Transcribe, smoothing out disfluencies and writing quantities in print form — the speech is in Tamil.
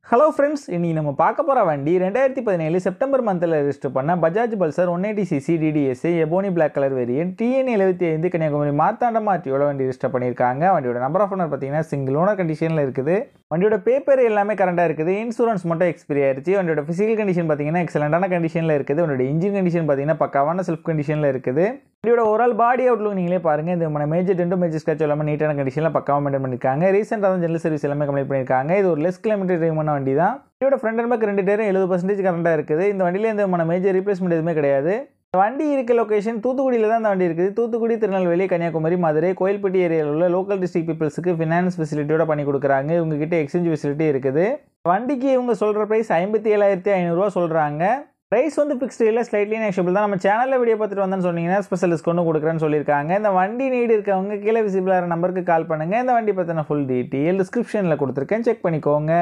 ஹலோ ஃப்ரெண்ட்ஸ், இன்னைக்கு நம்ம பார்க்க போகிற வண்டி 2017 செப்டம்பர் மந்தில் ரெஜிஸ்டர் பண்ண Bajaj Pulsar 180cc DDS ebony black colour variant TN75 Kanyakumari Marthandam ஆர்டிஓவில் வண்டி ரெஜிஸ்டர் பண்ணியிருக்காங்க. வண்டியோட நம்பர் ஆஃப் ஓனர் பார்த்தீங்கன்னா சிங்கிள் ஓனர் கண்டிஷனில் இருக்குது. வண்டியோட பேப்பர் எல்லாமே கரண்டாக இருக்குது. இன்சூரன்ஸ் மட்டும் எக்ஸ்பைரி ஆயிடுச்சு. வண்டியோட ஃபிசிக்கல் கண்டிஷன் பார்த்தீங்கன்னா எக்ஸலண்டான கண்டிஷனில் இருக்குது. வண்டியோட இன்ஜின் கண்டிஷன் பார்த்தீங்கன்னா பக்காவான செல்ஃப் கண்டிஷனில் இருக்குது. வண்டியோட ஓவரால் பாடி அவுட்லுக் நீங்களே பாருங்கள். இந்த மேஜர் டென்டோ மேஜர் ஸ்க்ராட்ச் எல்லாமே நீட்டான கண்டிஷனில் பக்காவாக மெயின்டைன் பண்ணியிருக்காங்க. ரீசெண்டாக தான் ஜெனரல் சர்வீஸ் எல்லாமே கம்ப்ளீட் பண்ணியிருக்காங்க. இது ஒரு லெஸ் கிலோமீட்டர் ட்ரைவ் பண்ண வண்டி தான். வண்டியோட ஃப்ரண்ட் அண்ட் பேக் 2 டயரும் 70% கரண்டாக இருக்குது. இந்த வண்டியில் எந்த மேஜர் ரீப்ளேஸ்மெண்ட் எதுவுமே கிடையாது. வண்டி இருக்க லொகேஷன் தூத்துக்குடியில் தான் இந்த வண்டி இருக்குது. தூத்துக்குடி, திருநெல்வேலி, கன்னியாகுமரி, மதுரை, கோயில்பட்டி ஏரியாவில் உள்ள லோக்கல் டிஸ்ட்ரிக்ட் பீப்புள்ஸுக்கு ஃபினான்ஸ் ஃபெசிலிட்டியோட பண்ணி கொடுக்குறாங்க. இவங்ககிட்ட எக்ஸ்சேஞ்ச் ஃபெசிலிட்டி இருக்குது. வண்டிக்கு இவங்க சொல்கிற ப்ரைஸ் 57,500 சொல்கிறாங்க. ப்ரைஸ் ஃபிக்ஸ்டு இல்லை, ஸ்லைட்லி நெக்ஷபிள் தான். நம்ம சேனலில் வீடியோ பார்த்துட்டு வந்தேன்னு சொன்னீங்கன்னா ஸ்பெஷல் டிஸ்கவுண்ட் கொடுக்குறேன்னு சொல்லியிருக்காங்க. இந்த வண்டி நீடு இருக்கவங்க கீழே விசிபிளாக நம்பருக்கு கால் பண்ணுங்கள். இந்த வண்டி பற்றின ஃபுல் டீட்டெயில் டிஸ்கிரிப்ஷனில் கொடுத்துருக்கேன், செக் பண்ணிக்கோங்க.